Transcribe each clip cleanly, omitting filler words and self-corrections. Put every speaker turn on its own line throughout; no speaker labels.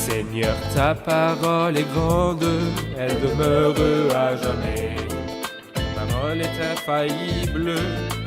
Seigneur, ta parole est grande, elle demeure à jamais. Ta parole est infaillible,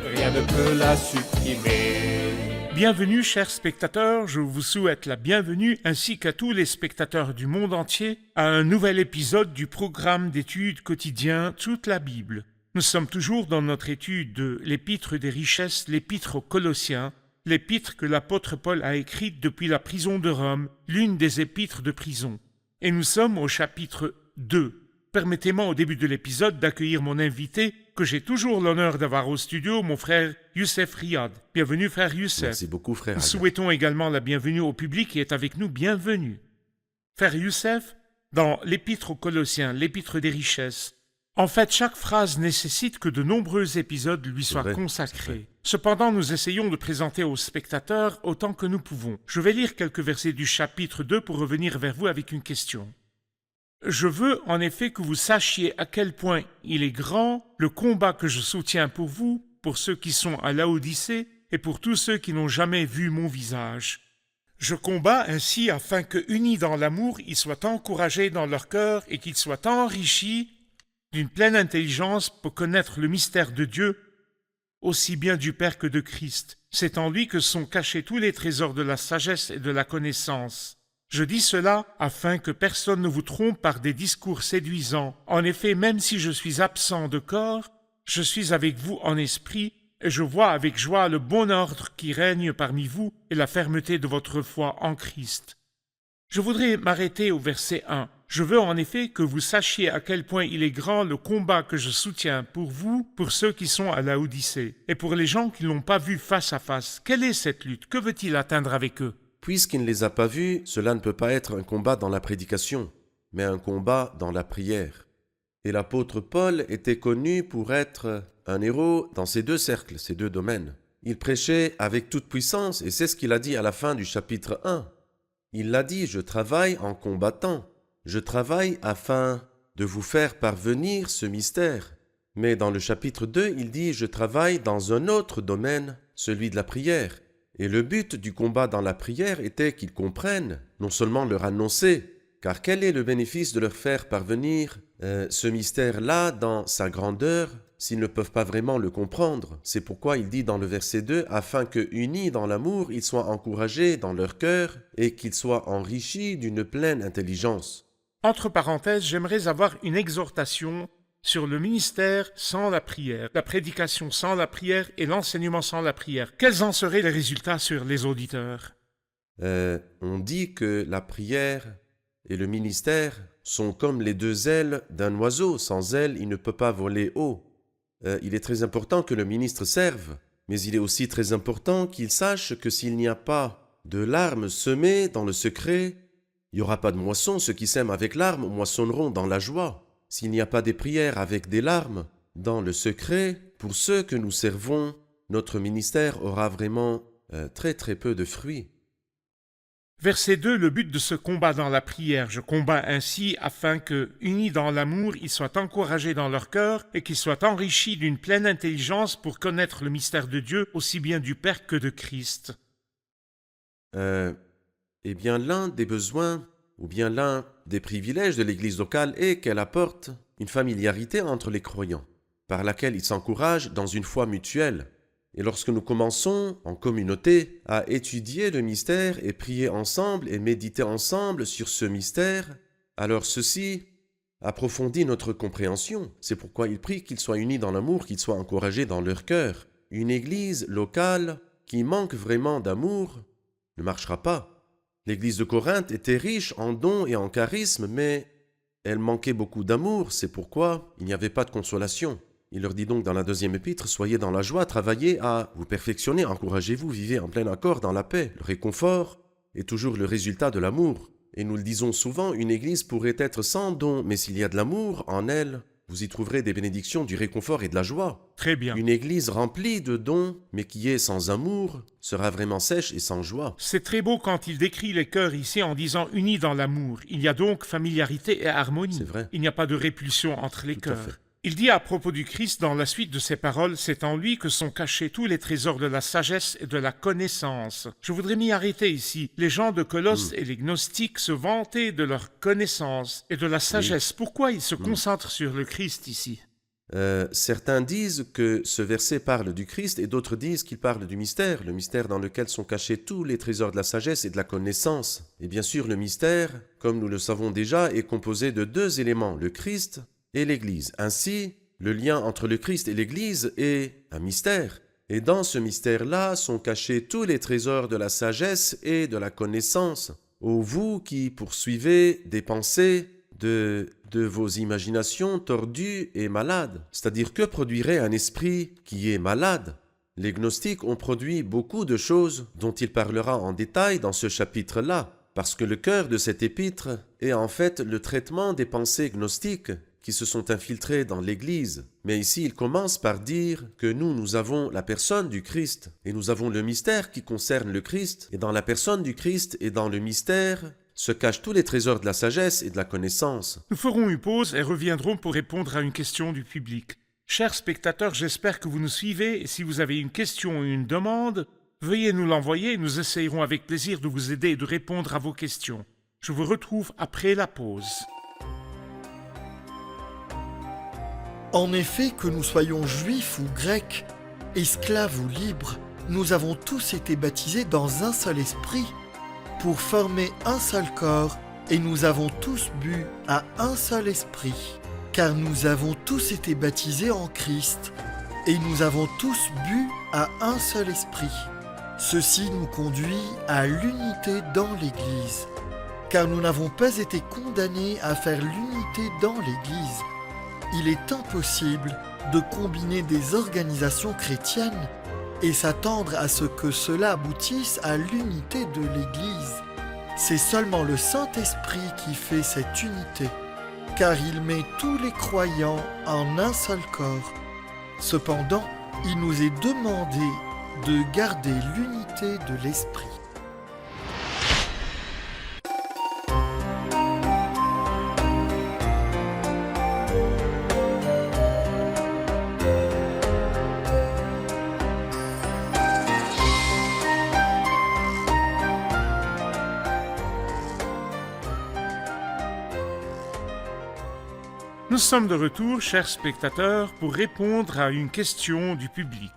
rien ne peut la supprimer.
Bienvenue, chers spectateurs, je vous souhaite la bienvenue, ainsi qu'à tous les spectateurs du monde entier, à un nouvel épisode du programme d'études quotidien Toute la Bible. Nous sommes toujours dans notre étude de l'Épître des richesses, l'Épître aux Colossiens, l'épître que l'apôtre Paul a écrite depuis la prison de Rome, l'une des épîtres de prison. Et nous sommes au chapitre 2. Permettez-moi au début de l'épisode d'accueillir mon invité, que j'ai toujours l'honneur d'avoir au studio, mon frère Youssef Riyad. Bienvenue, frère Youssef.
Merci beaucoup, frère.
Nous souhaitons également la bienvenue au public qui est avec nous. Bienvenue. Frère Youssef, dans l'Épître aux Colossiens, l'Épître des richesses, en fait, chaque phrase nécessite que de nombreux épisodes lui soient consacrés. Cependant, nous essayons de présenter aux spectateurs autant que nous pouvons. Je vais lire quelques versets du chapitre 2 pour revenir vers vous avec une question. Je veux en effet que vous sachiez à quel point il est grand le combat que je soutiens pour vous, pour ceux qui sont à Laodicée et pour tous ceux qui n'ont jamais vu mon visage. Je combats ainsi afin que, unis dans l'amour, ils soient encouragés dans leur cœur et qu'ils soient enrichis d'une pleine intelligence pour connaître le mystère de Dieu, aussi bien du Père que de Christ. C'est en lui que sont cachés tous les trésors de la sagesse et de la connaissance. Je dis cela afin que personne ne vous trompe par des discours séduisants. En effet, même si je suis absent de corps, je suis avec vous en esprit, et je vois avec joie le bon ordre qui règne parmi vous et la fermeté de votre foi en Christ. Je voudrais m'arrêter au verset 1. Je veux en effet que vous sachiez à quel point il est grand le combat que je soutiens pour vous, pour ceux qui sont à Laodicée, et pour les gens qui ne l'ont pas vu face à face. Quelle est cette lutte? Que veut-il atteindre avec eux?
Puisqu'il ne les a pas vus, cela ne peut pas être un combat dans la prédication, mais un combat dans la prière. Et l'apôtre Paul était connu pour être un héros dans ces deux cercles, ces deux domaines. Il prêchait avec toute puissance, et c'est ce qu'il a dit à la fin du chapitre 1. Il l'a dit, je travaille en combattant. Je travaille afin de vous faire parvenir ce mystère. Mais dans le chapitre 2, il dit, je travaille dans un autre domaine, celui de la prière. Et le but du combat dans la prière était qu'ils comprennent, non seulement leur annoncer, car quel est le bénéfice de leur faire parvenir ce mystère-là dans sa grandeur s'ils ne peuvent pas vraiment le comprendre? C'est pourquoi il dit dans le verset 2, afin que, unis dans l'amour, ils soient encouragés dans leur cœur et qu'ils soient enrichis d'une pleine intelligence.
Entre parenthèses, j'aimerais avoir une exhortation sur le ministère sans la prière, la prédication sans la prière et l'enseignement sans la prière. Quels en seraient les résultats sur les auditeurs?
On dit que la prière et le ministère sont comme les deux ailes d'un oiseau. Sans ailes, il ne peut pas voler haut. Il est très important que le ministre serve, mais il est aussi très important qu'il sache que s'il n'y a pas de larmes semées dans le secret, il n'y aura pas de moisson. Ceux qui sèment avec larmes moissonneront dans la joie. S'il n'y a pas des prières avec des larmes dans le secret, pour ceux que nous servons, notre ministère aura vraiment très très peu de fruits.
Verset 2, le but de ce combat dans la prière. Je combats ainsi afin que, unis dans l'amour, ils soient encouragés dans leur cœur et qu'ils soient enrichis d'une pleine intelligence pour connaître le mystère de Dieu, aussi bien du Père que de Christ.
Eh bien, l'un des besoins, ou bien l'un des privilèges de l'Église locale est qu'elle apporte une familiarité entre les croyants, par laquelle ils s'encouragent dans une foi mutuelle. Et lorsque nous commençons, en communauté, à étudier le mystère et prier ensemble et méditer ensemble sur ce mystère, alors ceci approfondit notre compréhension. C'est pourquoi il prie qu'ils soient unis dans l'amour, qu'ils soient encouragés dans leur cœur. Une Église locale qui manque vraiment d'amour ne marchera pas. L'Église de Corinthe était riche en dons et en charismes, mais elle manquait beaucoup d'amour, c'est pourquoi il n'y avait pas de consolation. Il leur dit donc dans la deuxième épître, soyez dans la joie, travaillez à vous perfectionner, encouragez-vous, vivez en plein accord dans la paix. Le réconfort est toujours le résultat de l'amour. Et nous le disons souvent, une Église pourrait être sans dons, mais s'il y a de l'amour en elle, vous y trouverez des bénédictions, du réconfort et de la joie.
Très bien.
Une Église remplie de dons, mais qui est sans amour, sera vraiment sèche et sans joie.
C'est très beau quand il décrit les cœurs ici en disant « unis dans l'amour ». Il y a donc familiarité et harmonie.
C'est vrai.
Il n'y a pas de répulsion entre les
Tout à
cœurs.
fait.
Il dit à propos du Christ dans la suite de ses paroles, c'est en lui que sont cachés tous les trésors de la sagesse et de la connaissance. Je voudrais m'y arrêter ici. Les gens de Colosse et les gnostiques se vantaient de leur connaissance et de la sagesse. Pourquoi ils se concentrent sur le Christ ici?
Certains disent que ce verset parle du Christ et d'autres disent qu'il parle du mystère, le mystère dans lequel sont cachés tous les trésors de la sagesse et de la connaissance. Et bien sûr, le mystère, comme nous le savons déjà, est composé de deux éléments, le Christ et l'Église. Ainsi, le lien entre le Christ et l'Église est un mystère. Et dans ce mystère-là sont cachés tous les trésors de la sagesse et de la connaissance. Ô vous qui poursuivez des pensées de vos imaginations tordues et malades. C'est-à-dire, que produirait un esprit qui est malade? Les gnostiques ont produit beaucoup de choses dont il parlera en détail dans ce chapitre-là, parce que le cœur de cet épître est en fait le traitement des pensées gnostiques qui se sont infiltrées dans l'Église. Mais ici, il commence par dire que nous avons la personne du Christ, et nous avons le mystère qui concerne le Christ, et dans la personne du Christ et dans le mystère se cachent tous les trésors de la sagesse et de la connaissance.
Nous ferons une pause et reviendrons pour répondre à une question du public. Chers spectateurs, j'espère que vous nous suivez et si vous avez une question ou une demande, veuillez nous l'envoyer et nous essayerons avec plaisir de vous aider et de répondre à vos questions. Je vous retrouve après la pause.
En effet, que nous soyons juifs ou grecs, esclaves ou libres, nous avons tous été baptisés dans un seul esprit, pour former un seul corps, et nous avons tous bu à un seul esprit, car nous avons tous été baptisés en Christ, et nous avons tous bu à un seul esprit. Ceci nous conduit à l'unité dans l'Église, car nous n'avons pas été condamnés à faire l'unité dans l'Église. Il est impossible de combiner des organisations chrétiennes et s'attendre à ce que cela aboutisse à l'unité de l'Église. C'est seulement le Saint-Esprit qui fait cette unité, car il met tous les croyants en un seul corps. Cependant, il nous est demandé de garder l'unité de l'Esprit.
Nous sommes de retour, chers spectateurs, pour répondre à une question du public.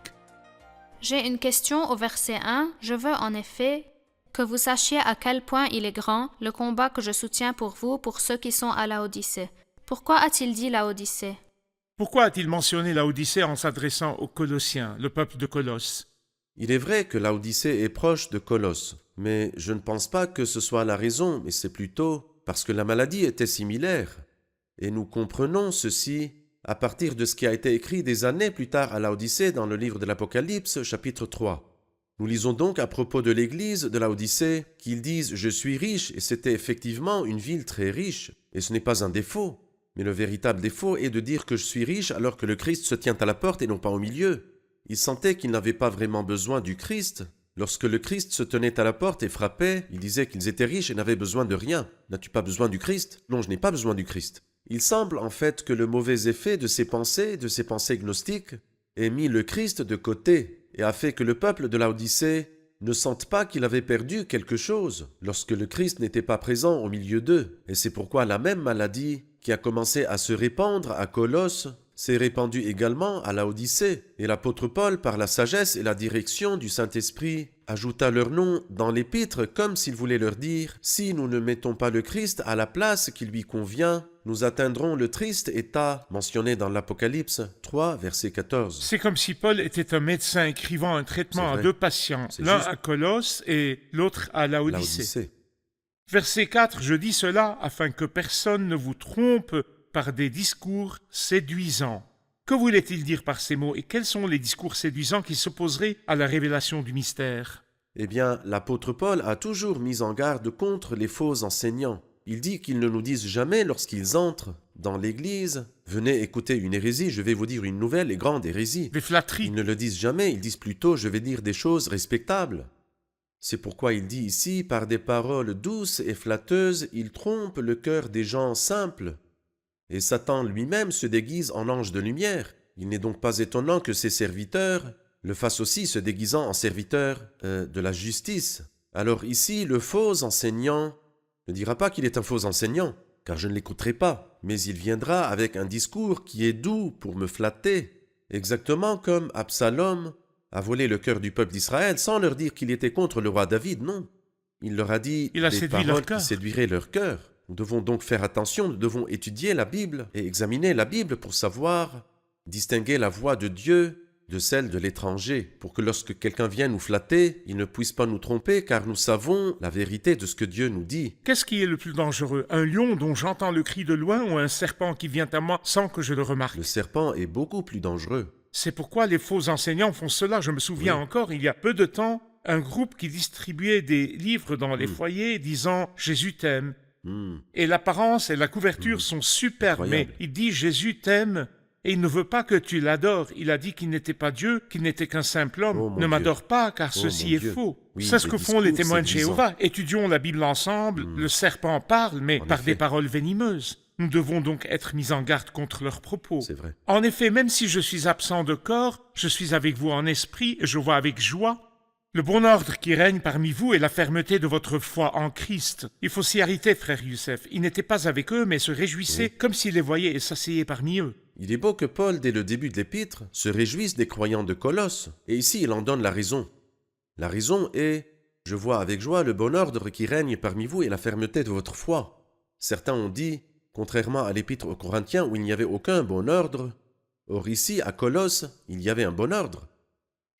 J'ai une question au verset 1. Je veux en effet que vous sachiez à quel point il est grand le combat que je soutiens pour vous, pour ceux qui sont à Laodicée. Pourquoi a-t-il dit Laodicée?
Pourquoi a-t-il mentionné Laodicée en s'adressant aux Colossiens, le peuple de Colosse?
Il est vrai que Laodicée est proche de Colosse, mais je ne pense pas que ce soit la raison, mais c'est plutôt parce que la maladie était similaire. Et nous comprenons ceci à partir de ce qui a été écrit des années plus tard à Laodicée dans le livre de l'Apocalypse, chapitre 3. Nous lisons donc à propos de l'église de Laodicée qu'ils disent « Je suis riche » et c'était effectivement une ville très riche. Et ce n'est pas un défaut, mais le véritable défaut est de dire que je suis riche alors que le Christ se tient à la porte et non pas au milieu. Ils sentaient qu'ils n'avaient pas vraiment besoin du Christ. Lorsque le Christ se tenait à la porte et frappait, ils disaient qu'ils étaient riches et n'avaient besoin de rien. N'as-tu pas besoin du Christ? Non, je n'ai pas besoin du Christ. Il semble en fait que le mauvais effet de ces pensées gnostiques, ait mis le Christ de côté et a fait que le peuple de Laodicée ne sente pas qu'il avait perdu quelque chose lorsque le Christ n'était pas présent au milieu d'eux. Et c'est pourquoi la même maladie qui a commencé à se répandre à Colosse s'est répandue également à Laodicée. Et l'apôtre Paul, par la sagesse et la direction du Saint-Esprit, ajouta leur nom dans l'épître comme s'il voulait leur dire « Si nous ne mettons pas le Christ à la place qui lui convient, nous atteindrons le triste état mentionné dans l'Apocalypse 3, verset 14. »
C'est comme si Paul était un médecin écrivant un traitement à deux patients, l'un à Colosse et l'autre à Laodicée. Verset 4, je dis cela afin que personne ne vous trompe par des discours séduisants. Que voulait-il dire par ces mots et quels sont les discours séduisants qui s'opposeraient à la révélation du mystère?
Eh bien, l'apôtre Paul a toujours mis en garde contre les faux enseignants. Il dit qu'ils ne nous disent jamais lorsqu'ils entrent dans l'Église « Venez écouter une hérésie, je vais vous dire une nouvelle et grande hérésie. »
Des flatteries.
Ils ne le disent jamais, ils disent plutôt « Je vais dire des choses respectables. » C'est pourquoi il dit ici « Par des paroles douces et flatteuses, ils trompent le cœur des gens simples. » Et Satan lui-même se déguise en ange de lumière. Il n'est donc pas étonnant que ses serviteurs le fassent aussi, se déguisant en serviteurs de la justice. Alors ici, le faux enseignant ne dira pas qu'il est un faux enseignant, car je ne l'écouterai pas, mais il viendra avec un discours qui est doux pour me flatter, exactement comme Absalom a volé le cœur du peuple d'Israël sans leur dire qu'il était contre le roi David, non. Il leur a dit
Il a
des
séduit leur
paroles
cœur.
qui séduiraient leur cœur. Nous devons donc faire attention, nous devons étudier la Bible et examiner la Bible pour savoir distinguer la voix de Dieu de celle de l'étranger, pour que lorsque quelqu'un vient nous flatter, il ne puisse pas nous tromper, car nous savons la vérité de ce que Dieu nous dit.
Qu'est-ce qui est le plus dangereux? Un lion dont j'entends le cri de loin ou un serpent qui vient à moi sans que je le remarque?
Le serpent est beaucoup plus dangereux.
C'est pourquoi les faux enseignants font cela. Je me souviens
Oui.
encore, il y a peu de temps, un groupe qui distribuait des livres dans les foyers disant « Jésus t'aime ». Et l'apparence et la couverture sont superbes, mais
Incroyable.
il dit « Jésus t'aime ». Et il ne veut pas que tu l'adores. Il a dit qu'il n'était pas Dieu, qu'il n'était qu'un simple homme.
Oh, mon
Ne m'adore
Dieu.
pas, car
Oh,
ceci
mon
est
Dieu.
faux.
Oui,
C'est ce
le
que font les
discours
témoins de
séduisant.
Jéhovah. Étudions la Bible ensemble. Le serpent parle, mais
En
par
effet.
des paroles venimeuses. Nous devons donc être mis en garde contre leurs propos.
C'est vrai.
En effet, même si je suis absent de corps, je suis avec vous en esprit et je vois avec joie le bon ordre qui règne parmi vous et la fermeté de votre foi en Christ. Il faut s'y arrêter, frère Youssef. Il n'était pas avec eux, mais se réjouissait comme s'il les voyait et s'asseyait parmi eux.
Il est beau que Paul, dès le début de l'épître, se réjouisse des croyants de Colosse. Et ici, il en donne la raison. La raison est « Je vois avec joie le bon ordre qui règne parmi vous et la fermeté de votre foi. » Certains ont dit, contrairement à l'épître aux Corinthiens où il n'y avait aucun bon ordre, or ici, à Colosse, il y avait un bon ordre.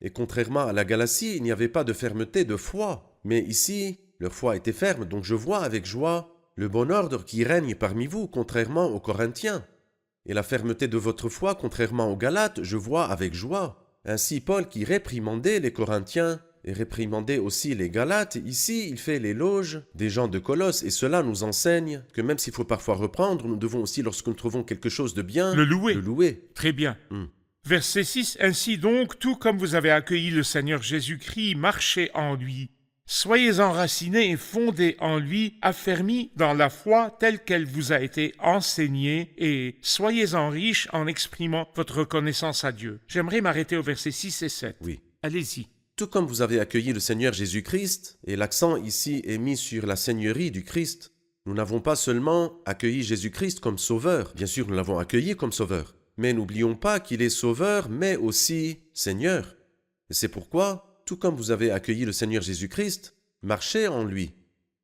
Et contrairement à la Galatie, il n'y avait pas de fermeté de foi. Mais ici, leur foi était ferme, donc je vois avec joie le bon ordre qui règne parmi vous, contrairement aux Corinthiens. Et la fermeté de votre foi, contrairement aux Galates, je vois avec joie. Ainsi, Paul, qui réprimandait les Corinthiens et réprimandait aussi les Galates, ici, il fait l'éloge des gens de Colosse. Et cela nous enseigne que même s'il faut parfois reprendre, nous devons aussi, lorsque nous trouvons quelque chose de bien,
Le louer.
le louer.
Très bien. Verset 6. Ainsi donc, tout comme vous avez accueilli le Seigneur Jésus-Christ, marchez en lui. Soyez enracinés et fondés en lui, affermis dans la foi telle qu'elle vous a été enseignée, et soyez-en riches en exprimant votre reconnaissance à Dieu. J'aimerais m'arrêter au verset 6 et 7.
Oui.
Allez-y.
Tout comme vous avez accueilli le Seigneur Jésus-Christ, et l'accent ici est mis sur la seigneurie du Christ, nous n'avons pas seulement accueilli Jésus-Christ comme sauveur, bien sûr nous l'avons accueilli comme sauveur, mais n'oublions pas qu'il est sauveur, mais aussi Seigneur. Et c'est pourquoi, tout comme vous avez accueilli le Seigneur Jésus-Christ, marchez en lui.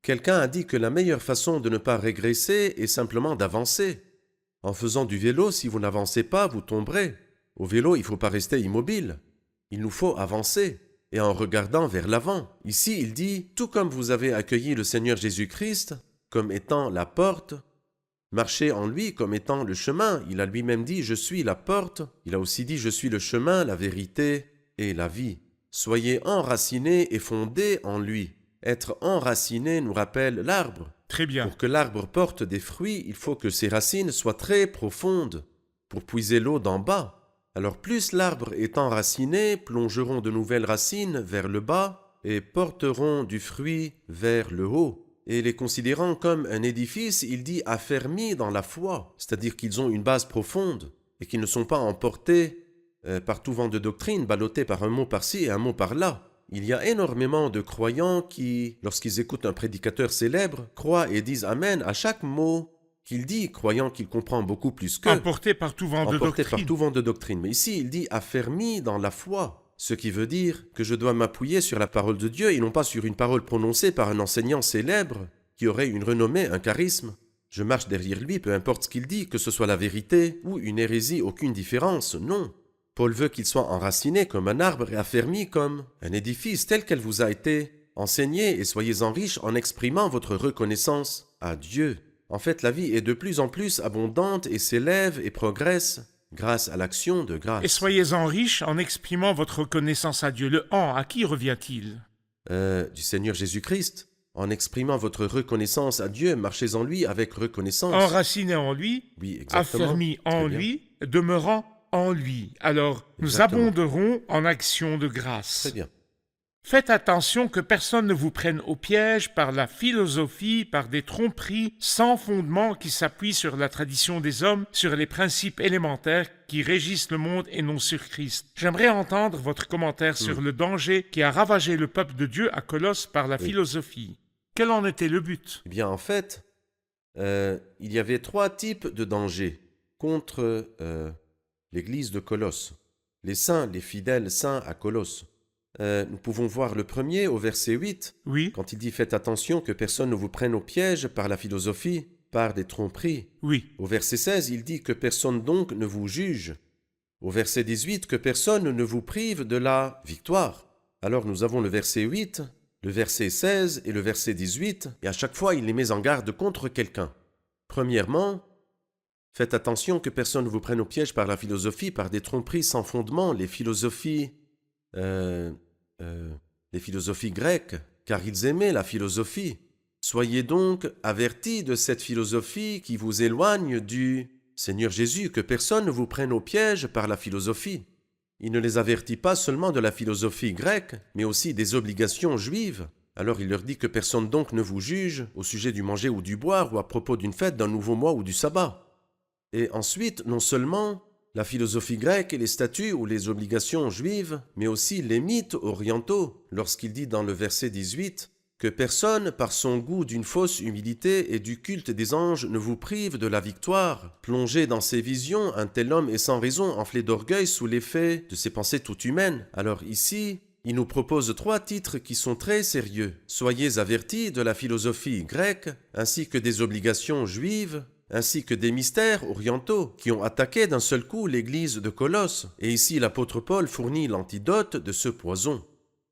Quelqu'un a dit que la meilleure façon de ne pas régresser est simplement d'avancer. En faisant du vélo, si vous n'avancez pas, vous tomberez. Au vélo, il ne faut pas rester immobile. Il nous faut avancer. Et en regardant vers l'avant. Ici, il dit, tout comme vous avez accueilli le Seigneur Jésus-Christ comme étant la porte, marchez en lui comme étant le chemin. Il a lui-même dit, je suis la porte. Il a aussi dit, je suis le chemin, la vérité et la vie. Soyez enracinés et fondés en lui. Être enraciné nous rappelle l'arbre.
Très bien.
Pour que l'arbre porte des fruits, il faut que ses racines soient très profondes pour puiser l'eau d'en bas. Alors plus l'arbre est enraciné, plongeront de nouvelles racines vers le bas et porteront du fruit vers le haut. Et les considérant comme un édifice, il dit affermis dans la foi, c'est-à-dire qu'ils ont une base profonde et qu'ils ne sont pas emportés par tout vent de doctrine, ballottés par un mot par-ci et un mot par-là. Il y a énormément de croyants qui, lorsqu'ils écoutent un prédicateur célèbre, croient et disent Amen à chaque mot qu'il dit, croyant qu'il comprend beaucoup plus qu'eux.
Emporté par tout vent de
Emporté
doctrine.
par tout vent de doctrine. Mais ici, il dit affermi dans la foi. Ce qui veut dire que je dois m'appuyer sur la parole de Dieu et non pas sur une parole prononcée par un enseignant célèbre qui aurait une renommée, un charisme. Je marche derrière lui, peu importe ce qu'il dit, que ce soit la vérité ou une hérésie, aucune différence, non. Paul veut qu'il soit enraciné comme un arbre et affermi comme un édifice tel qu'elle vous a été enseignée et soyez-en riches en exprimant votre reconnaissance à Dieu. En fait, la vie est de plus en plus abondante et s'élève et progresse grâce à l'action de grâce.
Et soyez-en riches en exprimant votre reconnaissance à Dieu. Le « en », à qui revient-il?
Du Seigneur Jésus-Christ. En exprimant votre reconnaissance à Dieu, marchez en lui avec reconnaissance.
Enraciné en lui,
Oui, exactement.
affermi en
Très bien.
lui, demeurant en lui. Alors, nous
Exactement.
abonderons en action de grâce.
Très bien.
Faites attention que personne ne vous prenne au piège par la philosophie, par des tromperies sans fondement qui s'appuient sur la tradition des hommes, sur les principes élémentaires qui régissent le monde et non sur Christ. J'aimerais entendre votre commentaire sur le danger qui a ravagé le peuple de Dieu à Colosse par la philosophie. Quel en était le but?
Eh bien, en fait, il y avait 3 types de dangers contre l'église de Colosse. Les saints, les fidèles saints à Colosse. Nous pouvons voir le premier au verset 8,
Oui,
quand il dit « Faites attention que personne ne vous prenne au piège par la philosophie, par des tromperies ».
oui.
Au verset 16, il dit « Que personne donc ne vous juge ». Au verset 18, « Que personne ne vous prive de la victoire ». Alors nous avons le verset 8, le verset 16 et le verset 18, et à chaque fois il les met en garde contre quelqu'un. Premièrement, faites attention que personne ne vous prenne au piège par la philosophie, par des tromperies sans fondement, les philosophies grecques, car ils aimaient la philosophie. Soyez donc avertis de cette philosophie qui vous éloigne du Seigneur Jésus, que personne ne vous prenne au piège par la philosophie. Il ne les avertit pas seulement de la philosophie grecque, mais aussi des obligations juives. Alors il leur dit que personne donc ne vous juge au sujet du manger ou du boire, ou à propos d'une fête, d'un nouveau mois ou du sabbat. Et ensuite, non seulement la philosophie grecque et les statuts ou les obligations juives, mais aussi les mythes orientaux, lorsqu'il dit dans le verset 18 que personne, par son goût d'une fausse humilité et du culte des anges, ne vous prive de la victoire. Plongé dans ses visions, un tel homme est sans raison enflé d'orgueil sous l'effet de ses pensées toutes humaines. Alors ici, il nous propose 3 titres qui sont très sérieux. Soyez avertis de la philosophie grecque, ainsi que des obligations juives, ainsi que des mystères orientaux qui ont attaqué d'un seul coup l'église de Colosse. Et ici, l'apôtre Paul fournit l'antidote de ce poison.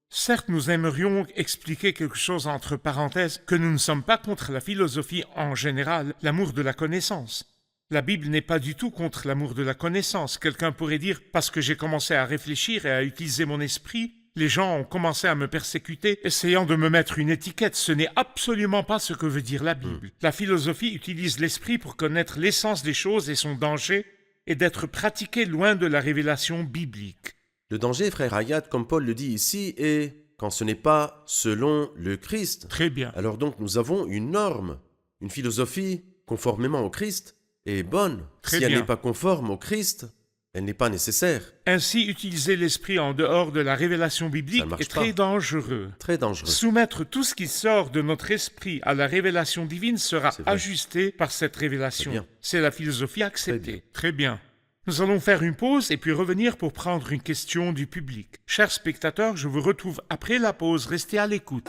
Certes, nous aimerions expliquer quelque chose entre parenthèses, que nous ne sommes pas contre la philosophie en général, l'amour de la connaissance. La Bible n'est pas du tout contre l'amour de la connaissance. Quelqu'un pourrait dire, parce que j'ai commencé à réfléchir et à utiliser mon esprit, les gens ont commencé à me persécuter, essayant de me mettre une étiquette. Ce n'est absolument pas ce que veut dire la Bible. La philosophie utilise l'esprit pour connaître l'essence des choses et son danger, et d'être pratiquée loin de la révélation biblique.
Le danger, frère Hayat, comme Paul le dit ici, est quand ce n'est pas selon le Christ.
Très bien.
Alors donc nous avons une norme, une philosophie conformément au Christ est bonne.
Très
Si elle
bien.
n'est pas conforme au Christ, elle n'est pas nécessaire.
Ainsi, utiliser l'esprit en dehors de la révélation biblique
Ça ne marche
est très
pas.
dangereux.
Très dangereux.
Soumettre tout ce qui sort de notre esprit à la révélation divine sera
C'est vrai.
ajusté par cette révélation.
Très bien.
C'est la philosophie acceptée. Très bien. Nous allons faire une pause et puis revenir pour prendre une question du public. Chers spectateurs, je vous retrouve après la pause. Restez à l'écoute.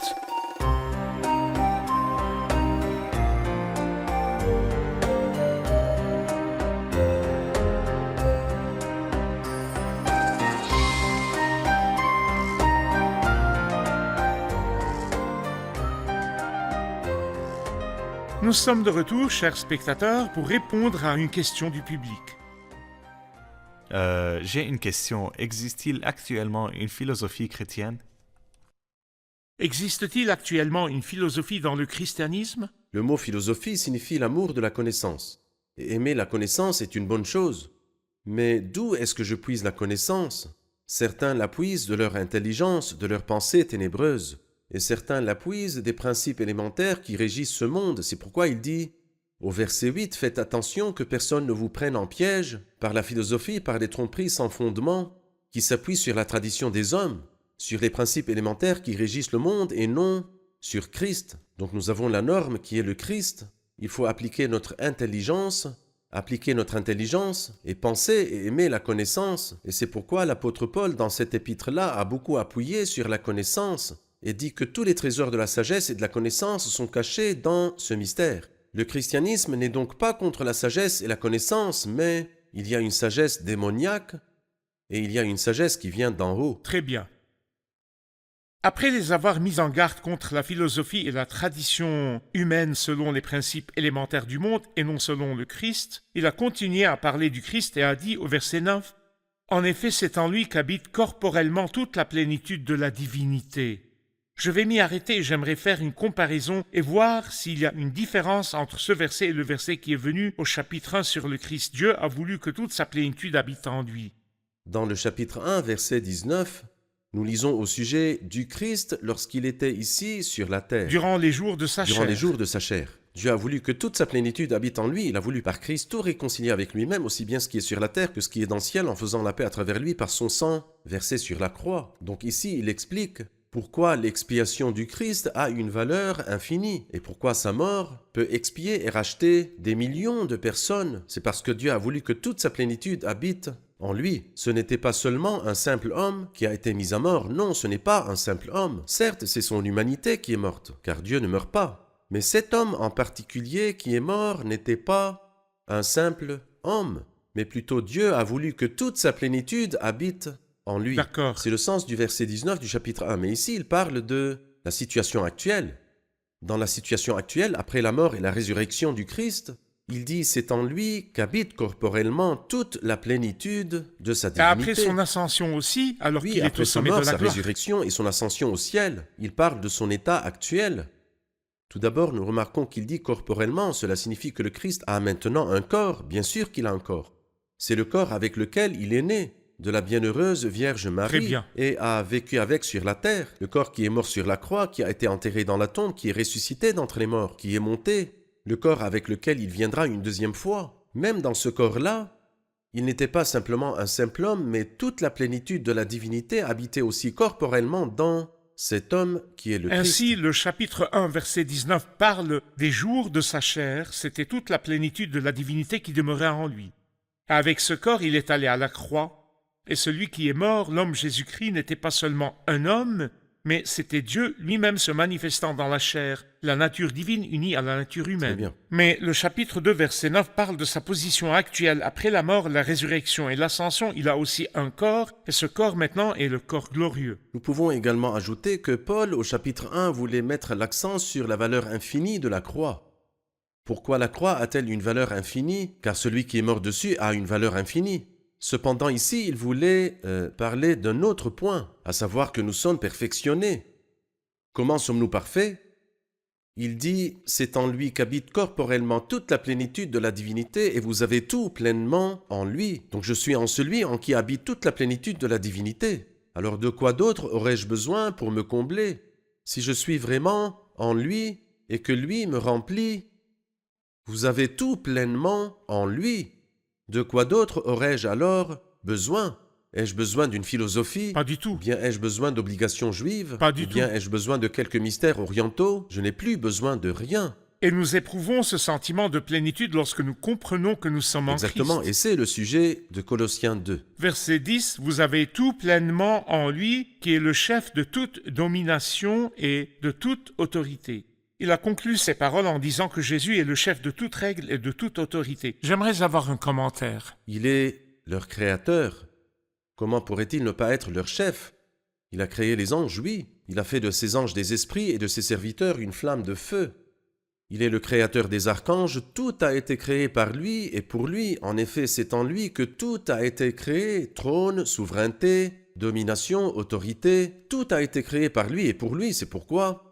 Nous sommes de retour, chers spectateurs, pour répondre à une question du public.
J'ai une question. Existe-t-il actuellement une philosophie chrétienne?
Existe-t-il actuellement une philosophie dans le christianisme?
Le mot philosophie signifie l'amour de la connaissance. Et aimer la connaissance est une bonne chose. Mais d'où est-ce que je puise la connaissance? Certains la puisent de leur intelligence, de leur pensée ténébreuse. Et certains la puisent des principes élémentaires qui régissent ce monde. C'est pourquoi il dit, au verset 8, « Faites attention que personne ne vous prenne en piège par la philosophie, par des tromperies sans fondement, qui s'appuient sur la tradition des hommes, sur les principes élémentaires qui régissent le monde et non sur Christ. » Donc nous avons la norme qui est le Christ. Il faut appliquer notre intelligence et penser et aimer la connaissance. Et c'est pourquoi l'apôtre Paul, dans cet épître-là, a beaucoup appuyé sur la connaissance et dit que tous les trésors de la sagesse et de la connaissance sont cachés dans ce mystère. Le christianisme n'est donc pas contre la sagesse et la connaissance, mais il y a une sagesse démoniaque et il y a une sagesse qui vient d'en haut.
Très bien. Après les avoir mis en garde contre la philosophie et la tradition humaine selon les principes élémentaires du monde et non selon le Christ, il a continué à parler du Christ et a dit au verset 9, « En effet, c'est en lui qu'habite corporellement toute la plénitude de la divinité. » Je vais m'y arrêter et j'aimerais faire une comparaison et voir s'il y a une différence entre ce verset et le verset qui est venu au chapitre 1 sur le Christ. Dieu a voulu que toute sa plénitude habite en lui.
Dans le chapitre 1, verset 19, Nous lisons au sujet du Christ lorsqu'il était ici sur la terre,
durant les jours de sa
durant
chair.
les jours de sa chair. Dieu a voulu que toute sa plénitude habite en lui. Il a voulu par Christ tout réconcilier avec lui-même, aussi bien ce qui est sur la terre que ce qui est dans le ciel, en faisant la paix à travers lui par son sang versé sur la croix. Donc ici, il explique pourquoi l'expiation du Christ a une valeur infinie et pourquoi sa mort peut expier et racheter des millions de personnes. C'est parce que Dieu a voulu que toute sa plénitude habite en lui. Ce n'était pas seulement un simple homme qui a été mis à mort. Non, ce n'est pas un simple homme. Certes, c'est son humanité qui est morte, car Dieu ne meurt pas. Mais cet homme en particulier qui est mort n'était pas un simple homme, mais plutôt Dieu a voulu que toute sa plénitude habite en lui.
D'accord.
C'est le sens du verset 19 du chapitre 1. Mais ici, il parle de la situation actuelle. Dans la situation actuelle, après la mort et la résurrection du Christ, il dit « c'est en lui qu'habite corporellement toute la plénitude de sa
Et
divinité ».
après son ascension aussi, alors
Oui,
qu'il est
après
au
sa
sommet
mort,
de la
sa
gloire.
résurrection et son ascension au ciel, il parle de son état actuel. Tout d'abord, nous remarquons qu'il dit corporellement, cela signifie que le Christ a maintenant un corps, bien sûr qu'il a un corps. C'est le corps avec lequel il est né, de la bienheureuse Vierge Marie,
Très bien.
et a vécu avec sur la terre. Le corps qui est mort sur la croix, qui a été enterré dans la tombe, qui est ressuscité d'entre les morts, qui est monté. Le corps avec lequel il viendra une deuxième fois. Même dans ce corps-là, il n'était pas simplement un simple homme, mais toute la plénitude de la divinité habitait aussi corporellement dans cet homme qui est le Christ.
Ainsi, le chapitre 1, verset 19 parle des jours de sa chair, c'était toute la plénitude de la divinité qui demeurait en lui. Avec ce corps, il est allé à la croix, et celui qui est mort, l'homme Jésus-Christ, n'était pas seulement un homme, mais c'était Dieu lui-même se manifestant dans la chair, la nature divine unie à la nature
Très
humaine.
bien.
Mais le chapitre 2, verset 9 parle de sa position actuelle. Après la mort, la résurrection et l'ascension, il a aussi un corps, et ce corps maintenant est le corps glorieux.
Nous pouvons également ajouter que Paul, au chapitre 1, voulait mettre l'accent sur la valeur infinie de la croix. Pourquoi la croix a-t-elle une valeur infinie? Car celui qui est mort dessus a une valeur infinie. Cependant, ici, il voulait parler d'un autre point, à savoir que nous sommes perfectionnés. Comment sommes-nous parfaits? Il dit « C'est en lui qu'habite corporellement toute la plénitude de la divinité et vous avez tout pleinement en lui. Donc je suis en celui en qui habite toute la plénitude de la divinité. Alors de quoi d'autre aurais-je besoin pour me combler? Si je suis vraiment en lui et que lui me remplit, vous avez tout pleinement en lui. De quoi d'autre aurais-je alors besoin? Ai-je besoin d'une philosophie?
Pas du
Ou
tout.
bien ai-je besoin d'obligations juives?
Pas du
Ou bien
tout.
ai-je besoin de quelques mystères orientaux? Je n'ai plus besoin de rien.
Et nous éprouvons ce sentiment de plénitude lorsque nous comprenons que nous sommes en
Exactement,
Christ.
et c'est le sujet de Colossiens 2.
Verset 10, vous avez tout pleinement en lui, qui est le chef de toute domination et de toute autorité. Il a conclu ses paroles en disant que Jésus est le chef de toute règle et de toute autorité. J'aimerais avoir un commentaire.
Il est leur créateur. Comment pourrait-il ne pas être leur chef? Il a créé les anges, oui. Il a fait de ses anges des esprits et de ses serviteurs une flamme de feu. Il est le créateur des archanges, tout a été créé par lui et pour lui. En effet, c'est en lui que tout a été créé, trône, souveraineté, domination, autorité, tout a été créé par lui et pour lui, c'est pourquoi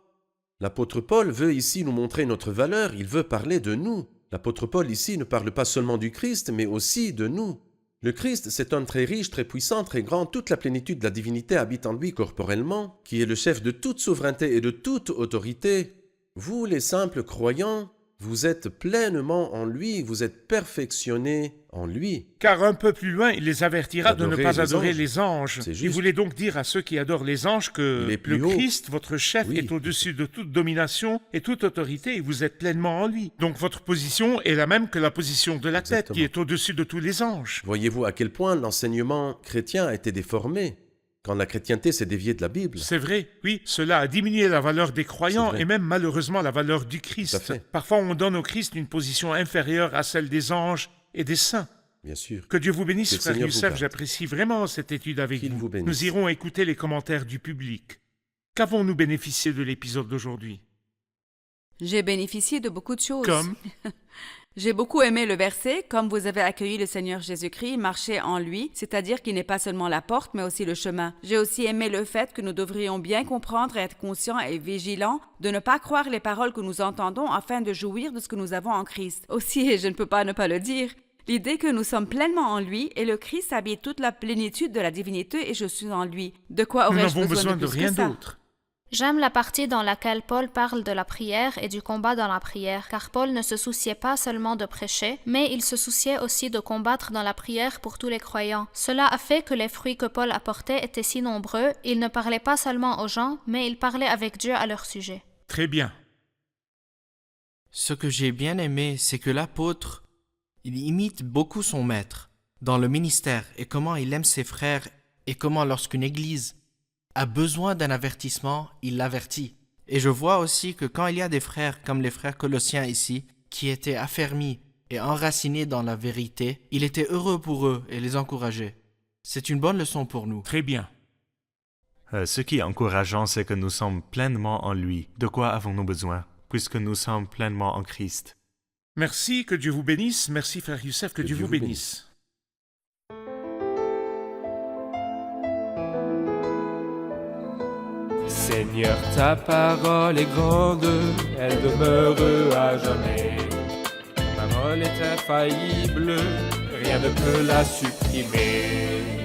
l'apôtre Paul veut ici nous montrer notre valeur, il veut parler de nous. L'apôtre Paul ici ne parle pas seulement du Christ, mais aussi de nous. Le Christ, cet homme très riche, très puissant, très grand, toute la plénitude de la divinité habite en lui corporellement, qui est le chef de toute souveraineté et de toute autorité. Vous, les simples croyants, vous êtes pleinement en lui, vous êtes perfectionnés en lui.
Car un peu plus loin, il les avertira de ne
Adorer
pas
les
adorer
anges.
les anges.
C'est
Il
juste.
voulait donc dire à ceux qui adorent les anges que
Il est plus
le
haut.
Christ, votre chef,
Oui.
est au-dessus de toute domination et toute autorité et vous êtes pleinement en lui. Donc votre position est la même que la position de la tête
Exactement.
qui est au-dessus de tous les anges.
Voyez-vous à quel point l'enseignement chrétien a été déformé quand la chrétienté s'est déviée de la Bible.
C'est vrai, oui, cela a diminué la valeur des croyants
C'est vrai.
et même malheureusement la valeur du
Tout à
Christ.
fait.
Parfois on donne au Christ une position inférieure à celle des anges et des saints.
Bien sûr.
Que Dieu vous bénisse,
Que le
frère
Seigneur vous
Youssef,
garde.
j'apprécie vraiment cette étude avec
Qu'il
vous.
vous bénisse.
Nous irons écouter les commentaires du public. Qu'avons-nous bénéficié de l'épisode d'aujourd'hui?
J'ai bénéficié de beaucoup de choses.
Comme
J'ai beaucoup aimé le verset « Comme vous avez accueilli le Seigneur Jésus-Christ, marchez en lui », c'est-à-dire qu'il n'est pas seulement la porte, mais aussi le chemin. J'ai aussi aimé le fait que nous devrions bien comprendre et être conscients et vigilants de ne pas croire les paroles que nous entendons afin de jouir de ce que nous avons en Christ. Aussi, et je ne peux pas ne pas le dire, L'idée que nous sommes pleinement en lui et le Christ habite toute la plénitude de la divinité et je suis en lui. De quoi
Nous
aurais-je
n'avons besoin de
plus
rien
que ça?
d'autre.
J'aime la partie dans laquelle Paul parle de la prière et du combat dans la prière, car Paul ne se souciait pas seulement de prêcher, mais il se souciait aussi de combattre dans la prière pour tous les croyants. Cela a fait que les fruits que Paul apportait étaient si nombreux, il ne parlait pas seulement aux gens, mais il parlait avec Dieu à leur sujet.
Très bien.
Ce que j'ai bien aimé, c'est que l'apôtre, il imite beaucoup son maître dans le ministère et comment il aime ses frères et comment lorsqu'une église a besoin d'un avertissement, il l'avertit. Et je vois aussi que quand il y a des frères comme les frères colossiens ici, qui étaient affermis et enracinés dans la vérité, il était heureux pour eux et les encourageait. C'est une bonne leçon pour nous.
Très bien.
Ce qui est encourageant, c'est que nous sommes pleinement en lui. De quoi avons-nous besoin, puisque nous sommes pleinement en Christ?
Merci, que Dieu vous bénisse. Merci, frère Youssef, que Dieu vous bénisse.
Seigneur, ta parole est grande, elle demeure à jamais. Ta parole est infaillible, rien ne peut la supprimer.